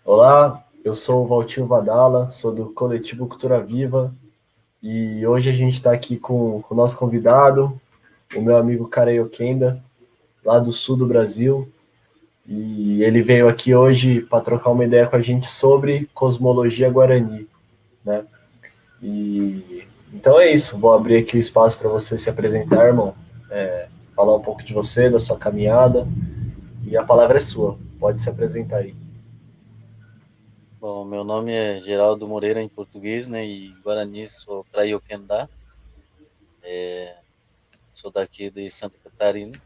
Olá, eu sou o Valtinho Vadala, sou do Coletivo Cultura Viva e hoje a gente está aqui com o nosso convidado, o meu amigo Careio Kenda, lá do sul do Brasil, e ele veio aqui hoje para trocar uma ideia com a gente sobre cosmologia guarani, né? E então é isso, vou abrir aqui o espaço para você se apresentar, irmão, falar um pouco de você, da sua caminhada, e a palavra é sua, pode se apresentar aí. Bom, meu nome é Geraldo Moreira em português, né? E Guarani sou Craiocendá, sou daqui de Santa Catarina.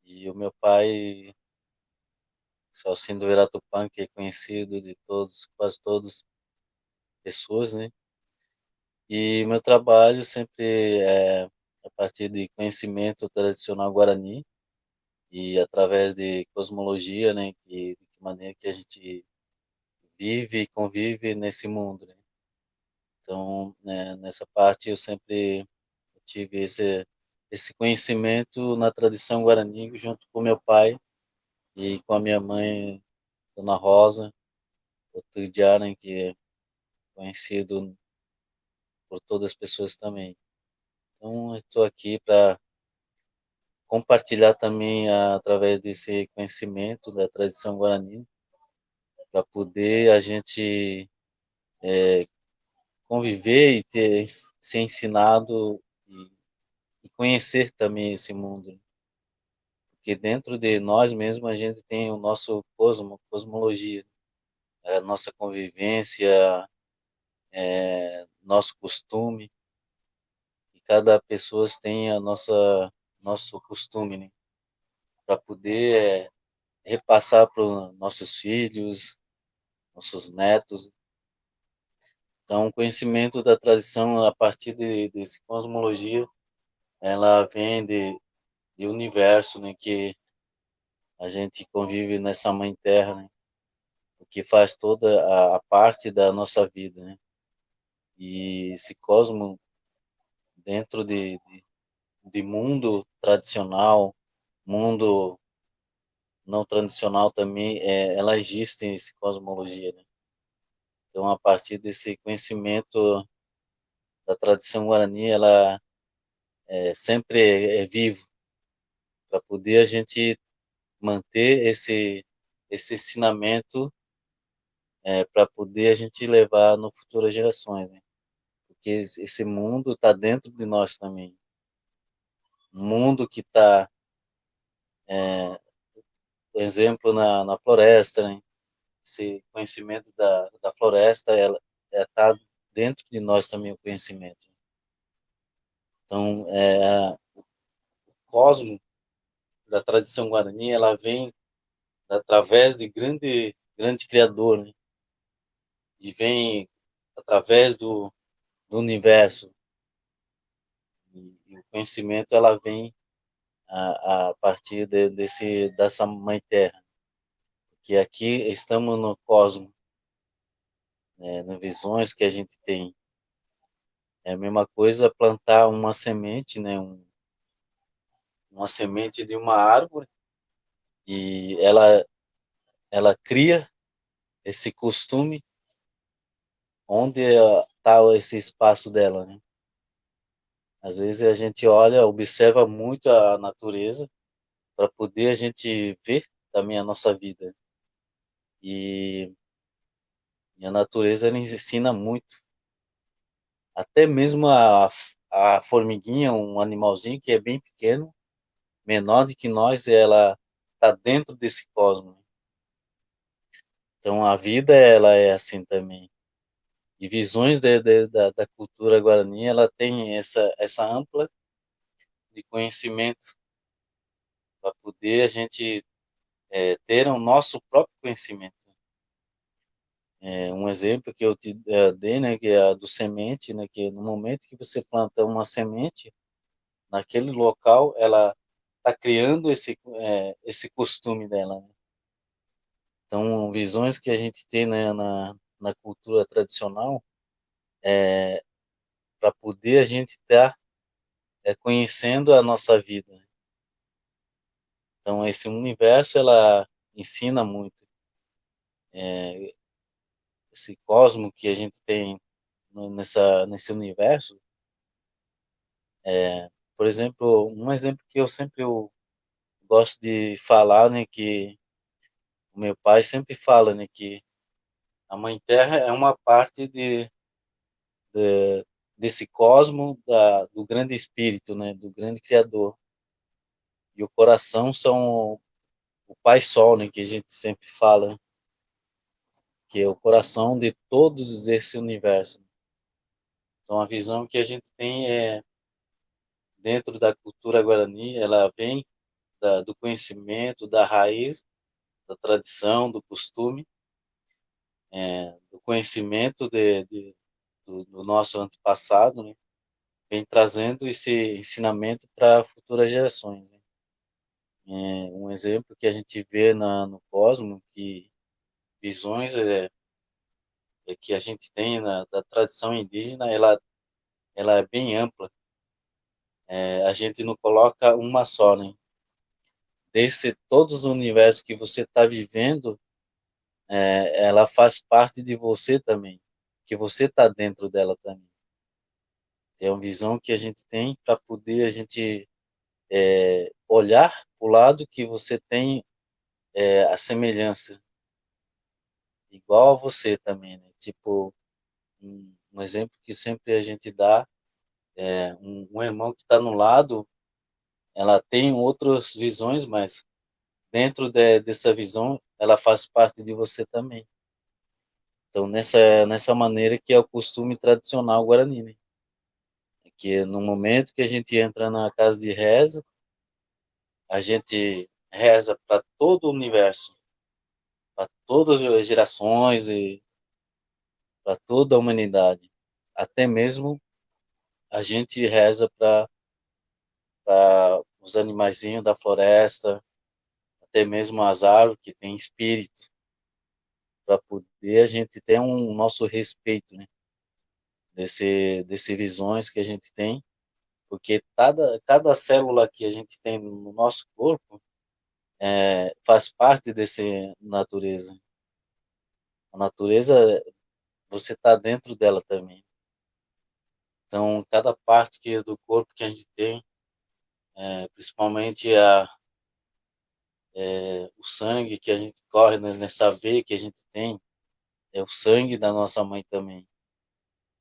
E o meu pai, Salcindo Veratupã, que é conhecido de todos, quase todas as pessoas, né? E meu trabalho sempre é a partir de conhecimento tradicional guarani e através de cosmologia, né? De que maneira que a gente vive e convive nesse mundo, né? Então, né, nessa parte eu sempre tive esse conhecimento na tradição guarani junto com meu pai e com a minha mãe, Dona Rosa, o Tudiara, que é conhecido por todas as pessoas também. Então, eu estou aqui para compartilhar também através desse conhecimento da tradição guarani, para poder a gente conviver e ter ser ensinado e conhecer também esse mundo, porque dentro de nós mesmos a gente tem o nosso cosmologia, a nossa convivência, nosso costume, e cada pessoa tem a nosso costume, né? Para poder repassar para os nossos filhos, nossos netos. Então, o conhecimento da tradição a partir desse cosmologia, ela vem de universo, né? Que a gente convive nessa mãe terra, né? O que faz toda a parte da nossa vida, né? E esse cosmo dentro de mundo tradicional, mundo não tradicional também, ela existe esse cosmologia, né? Então, a partir desse conhecimento da tradição guarani, ela sempre é vivo para poder a gente manter esse ensinamento, para poder a gente levar no futuras gerações, né? Porque esse mundo está dentro de nós também. Um mundo que está, por exemplo, na floresta, né? Esse conhecimento da floresta, ela está dentro de nós também o conhecimento. Então, o cosmo da tradição guarani, ela vem através de grande criador, né? E vem através do universo. E o conhecimento, ela vem a partir dessa mãe terra, que aqui estamos no cosmo, né? Nas visões que a gente tem. É a mesma coisa plantar uma semente, né? Uma semente de uma árvore e ela cria esse costume onde está esse espaço dela, né? Às vezes a gente olha, observa muito a natureza para poder a gente ver também a nossa vida. E, e a natureza ela ensina muito. Até mesmo a formiguinha, um animalzinho que é bem pequeno, menor do que nós, ela está dentro desse cosmos. Então a vida ela é assim também. E visões da cultura guarani, ela tem essa ampla de conhecimento para poder a gente ter o nosso próprio conhecimento. Um exemplo que eu te dei, né, que é a do semente, né, que no momento que você planta uma semente, naquele local, ela está criando esse costume dela, né? Então, visões que a gente tem, né, na cultura tradicional, para poder a gente estar conhecendo a nossa vida. Então, esse universo, ela ensina muito. Esse cosmo que a gente tem nesse universo, por exemplo, um exemplo que eu gosto de falar, né, que o meu pai sempre fala, né, que a Mãe Terra é uma parte de- desse cosmo do grande espírito, né, do grande criador. E o coração são o Pai Sol, né, que a gente sempre fala, que é o coração de todos esse universo. Então a visão que a gente tem dentro da cultura guarani, ela vem do conhecimento, da raiz, da tradição, do costume, do conhecimento do nosso antepassado, né? Vem trazendo esse ensinamento para futuras gerações, né? Um exemplo que a gente vê no Cosmo, que visões que a gente tem da tradição indígena, ela é bem ampla. A gente não coloca uma só, né? Desse todos os universos que você está vivendo, ela faz parte de você também, que você está dentro dela também. É uma visão que a gente tem para poder a gente olhar para o lado que você tem a semelhança, igual a você também, né? Tipo, um exemplo que sempre a gente dá, um irmão que está no lado, ela tem outras visões, mas dentro dessa visão, ela faz parte de você também. Então, nessa maneira que é o costume tradicional guarani, né? Que no momento que a gente entra na casa de reza, a gente reza para todo o universo, para todas as gerações e para toda a humanidade. Até mesmo a gente reza para os animaizinhos da floresta, até mesmo as árvores que têm espírito, para poder a gente ter um nosso respeito, né? Desse visões que a gente tem, porque cada célula que a gente tem no nosso corpo faz parte dessa natureza. A natureza, você está dentro dela também. Então, cada parte do corpo que a gente tem, principalmente o sangue que a gente corre, né, nessa veia que a gente tem, é o sangue da nossa mãe também.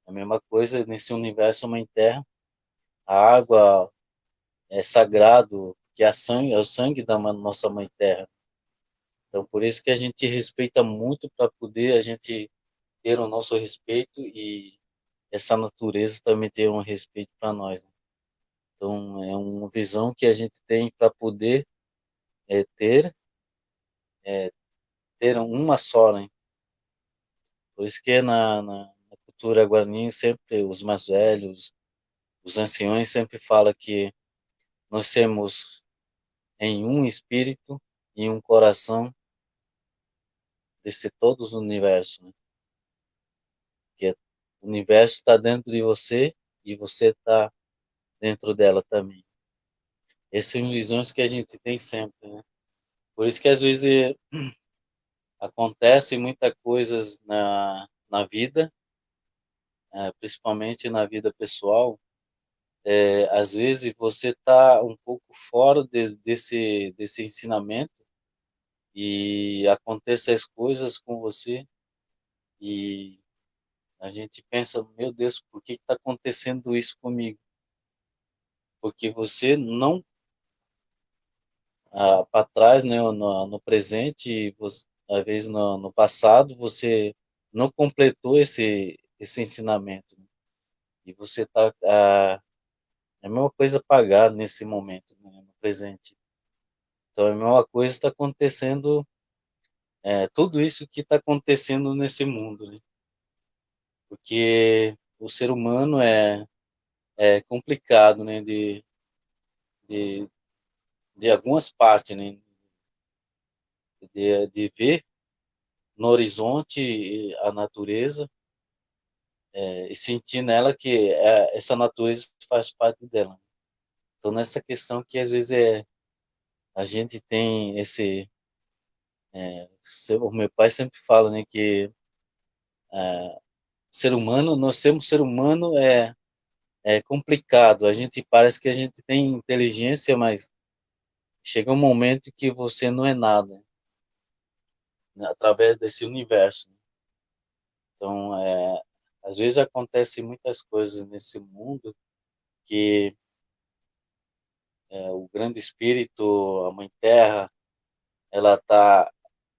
A mesma coisa nesse universo Mãe Terra, a água é sagrado, que é o sangue da nossa Mãe Terra. Então, por isso que a gente respeita muito para poder a gente ter o nosso respeito e essa natureza também ter um respeito para nós, né? Então, é uma visão que a gente tem para poder é, ter, é, ter uma só, né? Por isso que na cultura guarani, sempre os mais velhos, os anciões sempre falam que nós temos em um espírito e um coração desse todos os universos, né? Que o universo está dentro de você e você está dentro dela também. Essas são visões que a gente tem sempre, né? Por isso que às vezes acontece muita coisas na vida, principalmente na vida pessoal. Às vezes você está um pouco fora desse ensinamento e acontecem as coisas com você e a gente pensa, meu Deus, por que está acontecendo isso comigo? Porque você não, para trás, né, no presente, você, às vezes no passado, você não completou esse ensinamento, né? E você está, é a mesma coisa pagar nesse momento, né, no presente. Então, a mesma coisa está acontecendo, tudo isso que está acontecendo nesse mundo, né? Porque o ser humano é complicado, né, de, de algumas partes, né, de ver no horizonte a natureza e sentir nela que essa natureza faz parte dela. Então, nessa questão que às vezes a gente tem esse. O meu pai sempre fala, né, que ser humano, nós sermos ser humano é complicado. A gente parece que a gente tem inteligência, mas chega um momento que você não é nada, né, através desse universo. Então, às vezes acontecem muitas coisas nesse mundo que o grande espírito, a mãe terra, ela está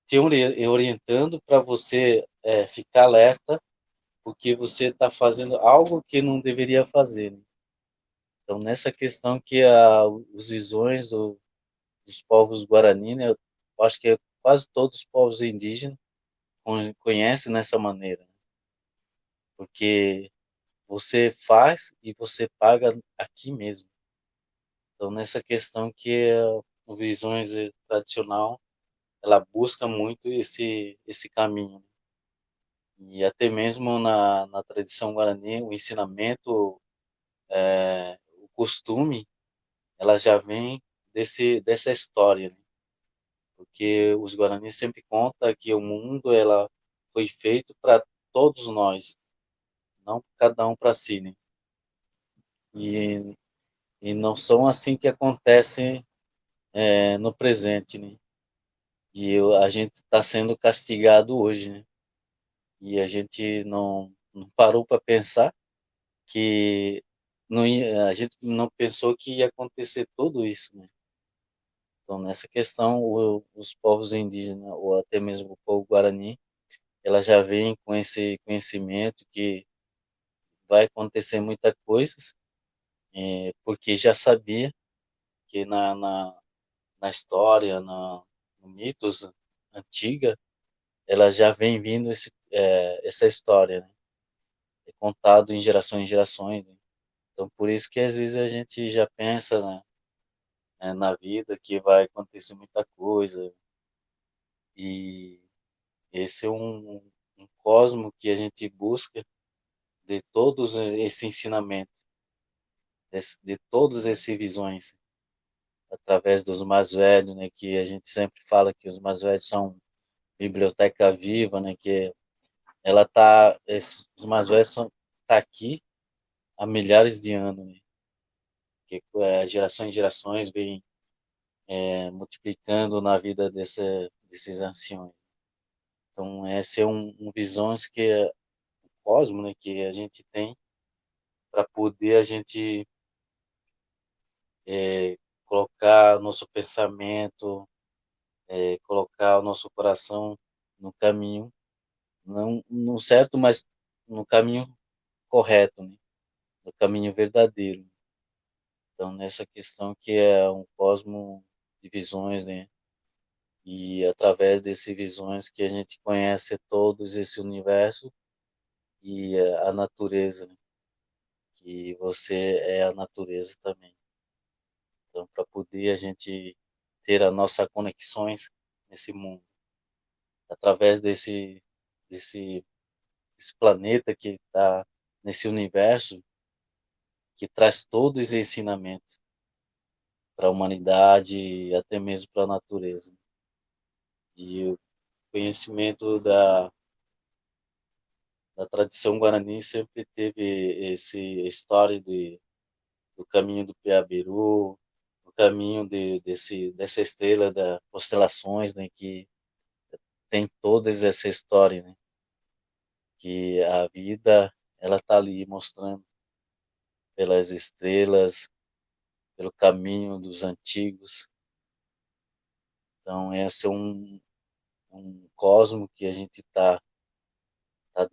te orientando para você ficar alerta, porque você está fazendo algo que não deveria fazer, né? Então, nessa questão que os visões dos povos Guarani, né, eu acho que quase todos os povos indígenas conhecem nessa maneira, né? Porque você faz e você paga aqui mesmo. Então, nessa questão que o visões tradicional, ela busca muito esse caminho. E até mesmo na tradição guarani, o ensinamento, o costume, ela já vem dessa história, né? Porque os guaranis sempre contam que o mundo ela foi feito para todos nós, não cada um para si, né? E, e não são assim que acontece no presente, né? E a gente está sendo castigado hoje, né? E a gente não parou para pensar que a gente não pensou que ia acontecer tudo isso, né? Então, nessa questão, os povos indígenas, ou até mesmo o povo guarani, ela já vem com esse conhecimento que vai acontecer muita coisas, porque já sabia que na história, no mitos antiga, ela já vem vindo essa história, né? É contado em gerações, né? Então, por isso que às vezes a gente já pensa, né, na vida que vai acontecer muita coisa, e esse é um cosmo que a gente busca de todos esse ensinamento, de todas essas visões, através dos mais velhos, né, que a gente sempre fala que os mais velhos são biblioteca viva, né, que os mais velhos tá aqui há milhares de anos, né, que gerações e gerações vem multiplicando na vida desses anciões. Então, esse é um visões que é o cosmo, né, que a gente tem para poder a gente é, colocar nosso pensamento, colocar o nosso coração no caminho, não no certo, mas no caminho correto, né? No caminho verdadeiro. Então, nessa questão que é um cosmo de visões, né? E através dessas visões que a gente conhece todos esse universo e a natureza, né? Que você é a natureza também. Então, para poder a gente ter as nossas conexões nesse mundo, através desse, desse planeta que está nesse universo, que traz todo esse ensinamento para a humanidade e até mesmo para a natureza. E o conhecimento da tradição guarani sempre teve esse história do caminho do Piabiru, o caminho dessa estrela das constelações, né, que tem toda essa história, né, que a vida ela está ali mostrando pelas estrelas, pelo caminho dos antigos. Então, esse é um cosmo que a gente tá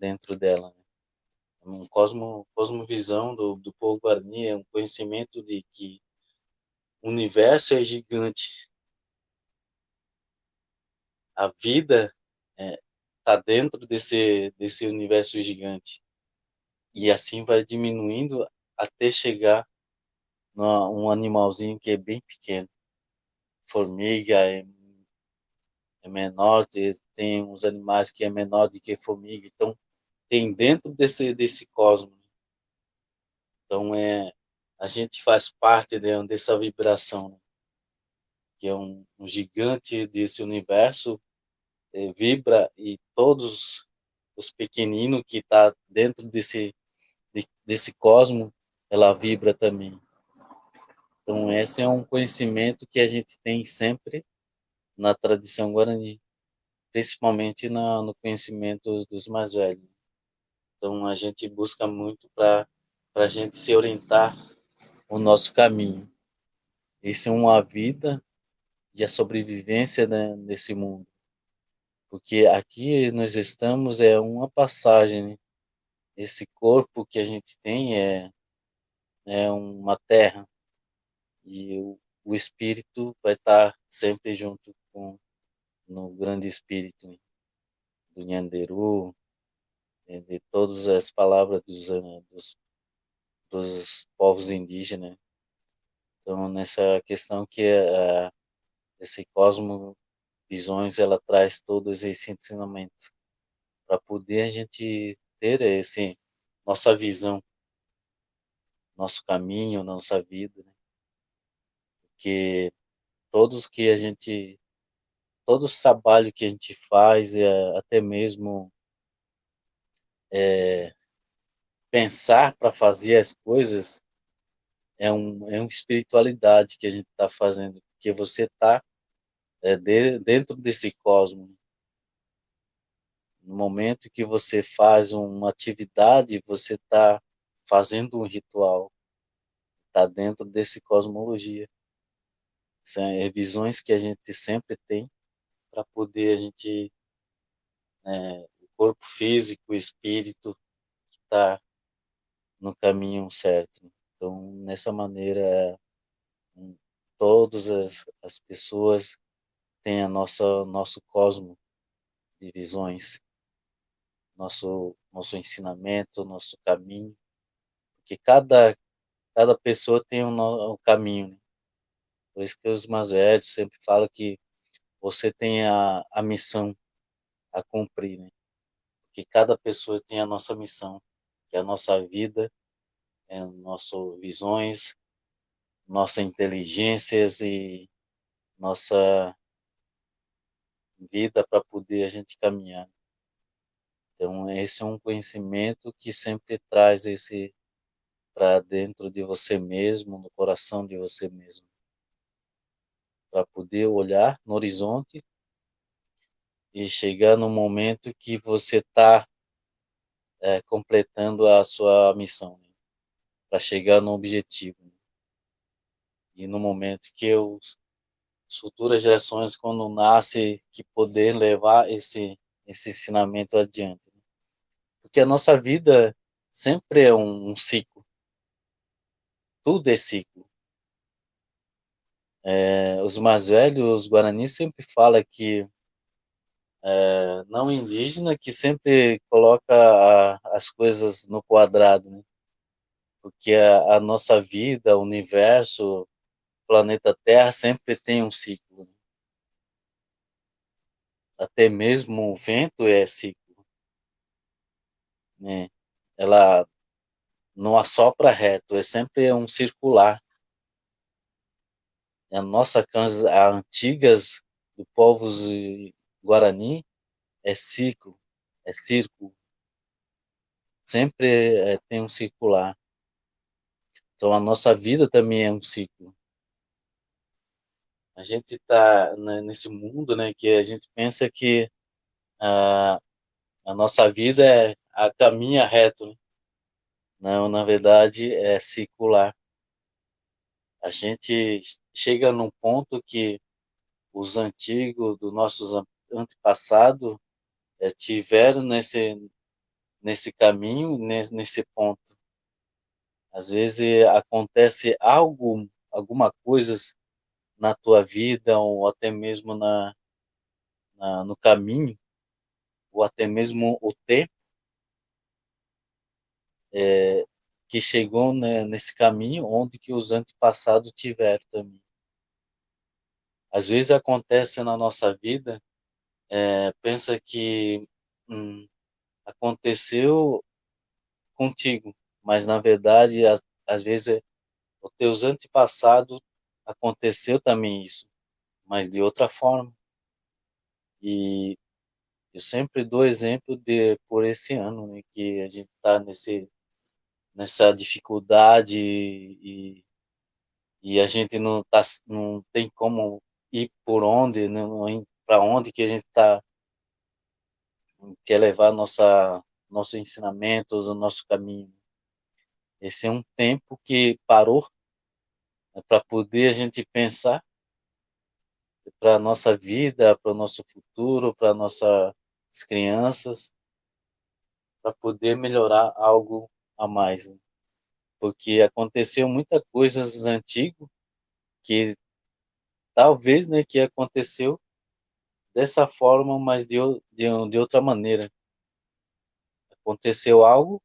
dentro dela, né? Um cosmovisão do povo Guarani, é um conhecimento de que o universo é gigante, a vida tá dentro desse universo gigante, e assim vai diminuindo até chegar um animalzinho que é bem pequeno. Formiga é menor, tem uns animais que é menor do que formiga, então tem dentro desse cosmos. Então, a gente faz parte dessa vibração, né? Que é um gigante desse universo, vibra, e todos os pequeninos que tá dentro desse cosmos, ela vibra também. Então, esse é um conhecimento que a gente tem sempre na tradição guarani, principalmente no conhecimento dos mais velhos. Então, a gente busca muito para a gente se orientar o nosso caminho. Isso é uma vida e a sobrevivência, né, nesse mundo. Porque aqui nós estamos é uma passagem, né? Esse corpo que a gente tem é uma terra, e o espírito vai estar sempre junto com no grande espírito, né, do Nyanderu, de todas as palavras dos povos indígenas. Então, nessa questão que esse Cosmo Visões, ela traz todo esse ensinamento para poder a gente ter nossa visão, nosso caminho, nossa vida, né? Porque todos que a gente, todos os trabalhos que a gente faz, até mesmo é, pensar para fazer as coisas, é uma espiritualidade que a gente está fazendo, porque você está dentro desse cosmos. No momento que você faz uma atividade, você está fazendo um ritual, está dentro desse cosmologia. São visões que a gente sempre tem para poder a gente, o corpo físico, o espírito, estar no caminho certo. Então, nessa maneira, um, todas as pessoas têm nosso cosmo de visões, nosso ensinamento, nosso caminho, porque cada pessoa tem um caminho, né? Por isso que os mais velhos sempre falam que você tem a missão a cumprir, né? Que cada pessoa tem a nossa missão, que é a nossa vida, nossas visões, nossa inteligências e nossa vida para poder a gente caminhar. Então, esse é um conhecimento que sempre traz esse para dentro de você mesmo, no coração de você mesmo, para poder olhar no horizonte e chegar no momento que você está completando a sua missão, né? Para chegar no objetivo, né? E no momento que as futuras gerações, quando nascem, que poder levar esse ensinamento adiante, né? Porque a nossa vida sempre é um ciclo, tudo é ciclo. Os mais velhos, os guaranis, sempre falam que não indígena que sempre coloca as coisas no quadrado, né? Porque a nossa vida, o universo, o planeta Terra sempre tem um ciclo, né? Até mesmo o vento é ciclo, né? Ela não assopra reto, é sempre um circular. A nossa casa, a antigas do povos guarani é ciclo, é círculo, sempre tem um circular. Então a nossa vida também é um ciclo. A gente está nesse mundo, né, que a gente pensa que a, a nossa vida a caminha reto, né? Não, na verdade é circular. A gente chega num ponto que os antigos, dos nossos antepassados, tiveram nesse caminho, nesse ponto. Às vezes acontece alguma coisa na tua vida, ou até mesmo no caminho, ou até mesmo o tempo, que chegou, né, nesse caminho onde que os antepassados tiveram também. Às vezes acontece na nossa vida, pensa que aconteceu contigo, mas na verdade, às vezes, os teus antepassados aconteceu também isso, mas de outra forma. E eu sempre dou exemplo de por esse ano, né, que a gente está nessa dificuldade e a gente não tem como ir por onde, para onde que a gente quer levar nossos ensinamentos, o nosso caminho. Esse é um tempo que parou, né, para poder a gente pensar para a nossa vida, para o nosso futuro, para nossas crianças, para poder melhorar algo a mais, né? Porque aconteceu muita coisas antigo que talvez, né, que aconteceu dessa forma, mas de outra maneira. Aconteceu algo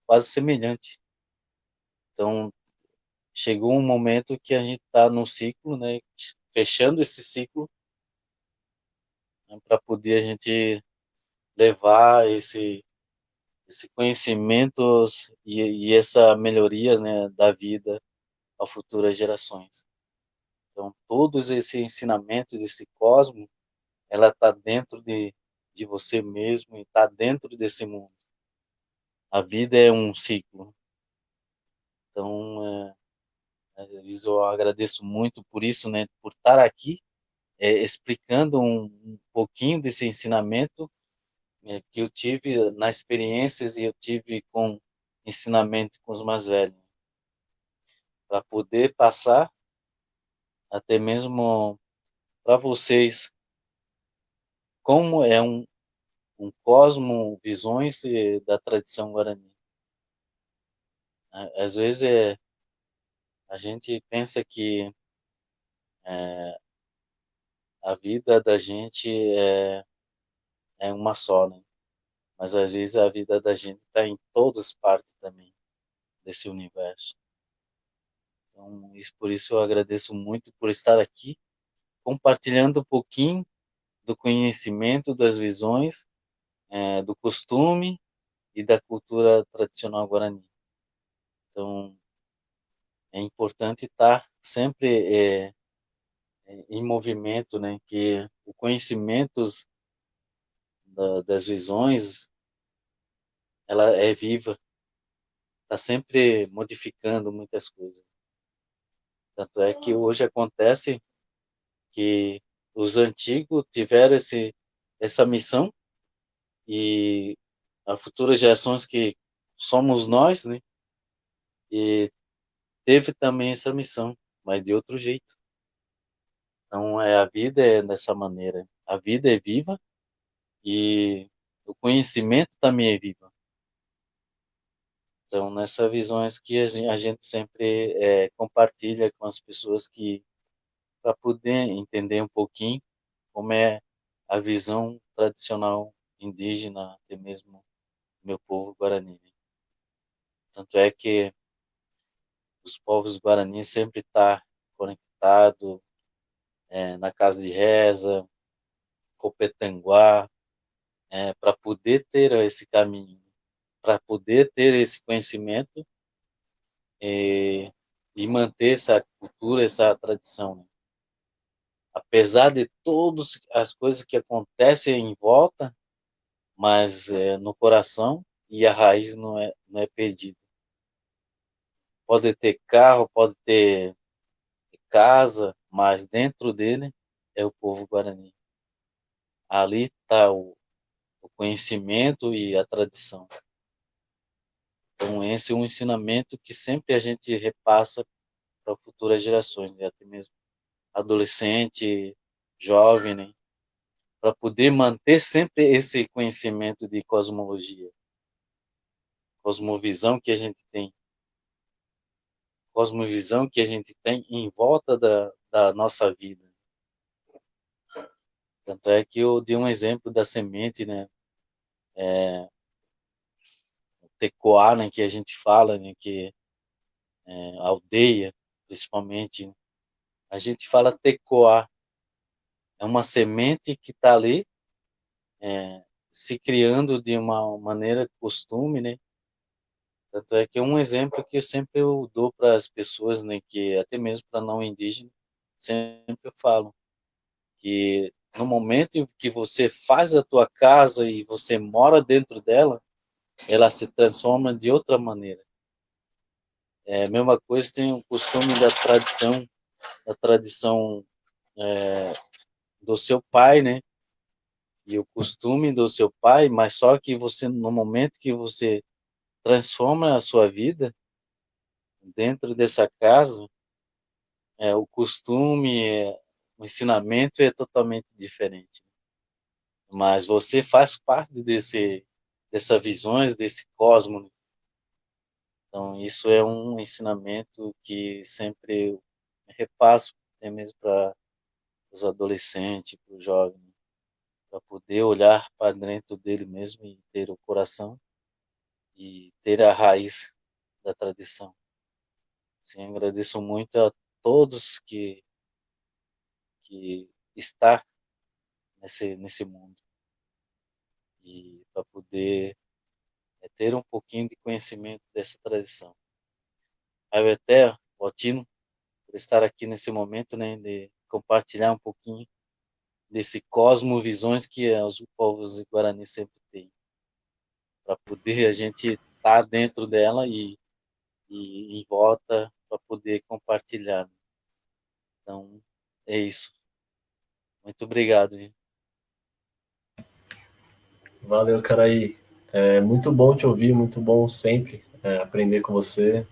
quase semelhante. Então, chegou um momento que a gente está num ciclo, né, fechando esse ciclo, né, para poder a gente levar esse conhecimento e essa melhoria, né, da vida a futuras gerações. Então, todos esses ensinamentos, esse cosmo, ela está dentro de você mesmo e está dentro desse mundo. A vida é um ciclo. Então, Liz, eu agradeço muito por isso, né, por estar aqui, explicando um pouquinho desse ensinamento, que eu tive nas experiências e eu tive com ensinamento com os mais velhos, para poder passar até mesmo para vocês como é um cosmo, visões da tradição guarani. Às vezes a gente pensa que é, a vida da gente é uma só, né? Mas às vezes a vida da gente está em todas as partes também desse universo. Então, por isso eu agradeço muito por estar aqui, compartilhando um pouquinho do conhecimento, das visões, do costume e da cultura tradicional guarani. Então, é importante estar sempre em movimento, né? Que o conhecimento das visões, ela é viva, está sempre modificando muitas coisas. Tanto é que hoje acontece que os antigos tiveram essa missão e as futuras gerações que somos nós, né? E teve também essa missão, mas de outro jeito. Então, a vida é dessa maneira. A vida é viva e o conhecimento também é vivo. Então, nessas visões que a gente sempre compartilha com as pessoas que para poder entender um pouquinho como é a visão tradicional indígena, até mesmo meu povo guarani, né? Tanto é que os povos guarani sempre tá conectado na casa de reza, Copetanguá, para poder ter esse caminho, para poder ter esse conhecimento e manter essa cultura, essa tradição, né? Apesar de todas as coisas que acontecem em volta, mas no coração e a raiz não é perdida. Pode ter carro, pode ter casa, mas dentro dele é o povo guarani. Ali está o conhecimento e a tradição. Então, esse é um ensinamento que sempre a gente repassa para futuras gerações, né? Até mesmo adolescente, jovem, né? Para poder manter sempre esse conhecimento de cosmologia, cosmovisão que a gente tem, cosmovisão que a gente tem em volta da nossa vida. Tanto é que eu dei um exemplo da semente, né? Tecoar, né? Que a gente fala, né? Que aldeia, principalmente, né? A gente fala tecoar, é uma semente que está ali se criando de uma maneira costume, né? Tanto é que um exemplo que eu dou para as pessoas, né, que até mesmo para não indígenas, sempre eu falo que no momento em que você faz a tua casa e você mora dentro dela, ela se transforma de outra maneira. É a mesma coisa, tem o costume da tradição do seu pai, né? E o costume do seu pai, mas só que você, no momento que você transforma a sua vida dentro dessa casa, o costume, o ensinamento é totalmente diferente. Mas você faz parte dessas visões, desse cosmos, né? Então, isso é um ensinamento que sempre eu repasso, até mesmo para os adolescentes, para os jovens, para poder olhar para dentro dele mesmo e ter o coração e ter a raiz da tradição. Sim, agradeço muito a todos que está nesse mundo e para poder ter um pouquinho de conhecimento dessa tradição. Eu até, Otino, por estar aqui nesse momento, né, de compartilhar um pouquinho desse cosmovisões que os povos guarani sempre têm, para poder a gente estar dentro dela e em volta para poder compartilhar. Então, é isso. Muito obrigado. Hein? Valeu, cara aí. É muito bom te ouvir, muito bom sempre aprender com você.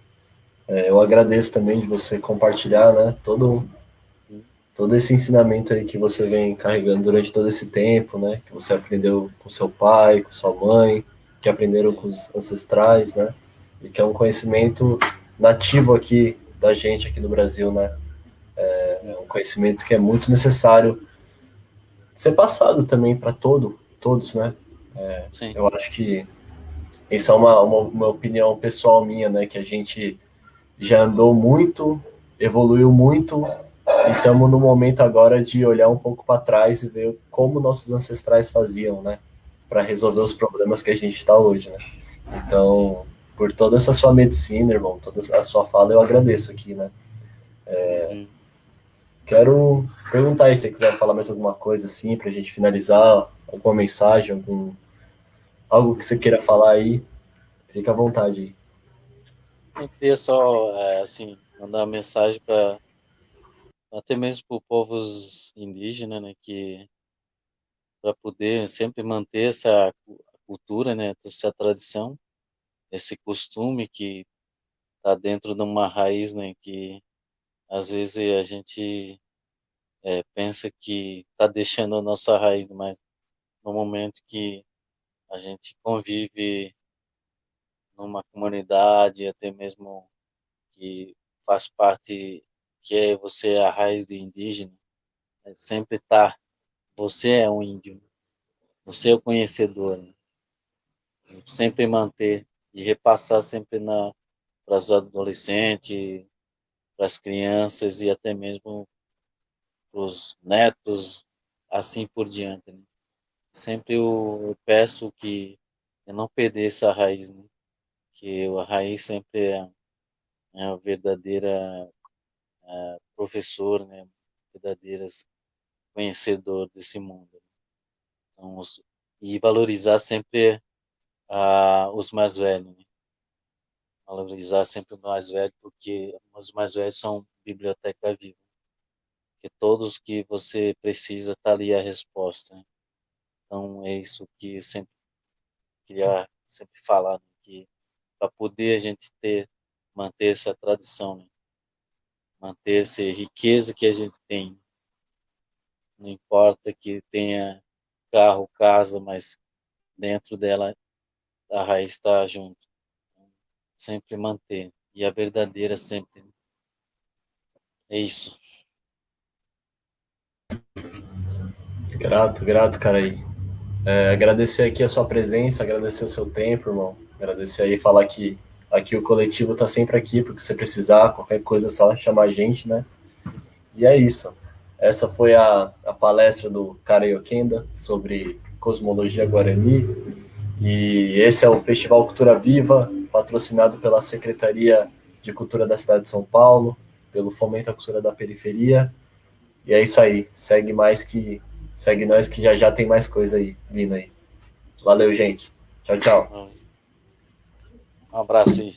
Eu agradeço também de você compartilhar, né, todo esse ensinamento aí que você vem carregando durante todo esse tempo, né, que você aprendeu com seu pai, com sua mãe, que aprenderam com Sim, os ancestrais, né, e que é um conhecimento nativo aqui da gente aqui no Brasil, né, é um conhecimento que é muito necessário ser passado também para todos, né. sim, Eu acho que isso é uma opinião pessoal minha, né, que a gente já andou muito, evoluiu muito e estamos no momento agora de olhar um pouco para trás e ver como nossos ancestrais faziam, né, para resolver os sim, problemas que a gente está hoje, né. sim. Então, por toda essa sua medicina, irmão, toda a sua fala, eu agradeço aqui, né. Uhum. Quero perguntar aí se você quiser falar mais alguma coisa assim para a gente finalizar, alguma mensagem, algo que você queira falar aí, fica à vontade aí. Eu queria só, assim, mandar uma mensagem para até mesmo para os povos indígenas, né, que para poder sempre manter essa cultura, né, essa tradição, esse costume que está dentro de uma raiz, né, que às vezes a gente pensa que está deixando a nossa raiz, mas no momento que a gente convive numa comunidade, até mesmo que faz parte, que é você a raiz do indígena, sempre tá, você é um índio, você é o conhecedor, né? Sempre manter e repassar sempre para os adolescentes, para as crianças e até mesmo para os netos, assim por diante, né? Sempre eu peço que eu não perder essa raiz, né? Que a raiz sempre é a verdadeira professor, né? Verdadeiras conhecedor desse mundo. Então, e valorizar sempre os mais velhos, né? Valorizar sempre os mais velhos, porque os mais velhos são biblioteca viva, que todos que você precisa tá ali a resposta, né? Então é isso que eu sempre queria sempre falar, né? Que para poder a gente manter essa tradição, né? Manter essa riqueza que a gente tem, não importa que tenha carro, casa, mas dentro dela a raiz está junto. Então, sempre manter e a verdadeira sempre, né? É isso. Grato, grato, cara aí. Agradecer aqui a sua presença, agradecer o seu tempo, irmão. Agradecer aí, falar que aqui o coletivo tá sempre aqui, porque se precisar, qualquer coisa é só chamar a gente, né? E é isso. Essa foi a palestra do Kara Yokenda sobre Cosmologia Guarani. E esse é o Festival Cultura Viva, patrocinado pela Secretaria de Cultura da cidade de São Paulo, pelo Fomento à Cultura da Periferia. E é isso aí. Segue nós que já tem mais coisa aí vindo aí. Valeu, gente. Tchau, tchau. Um abraço aí.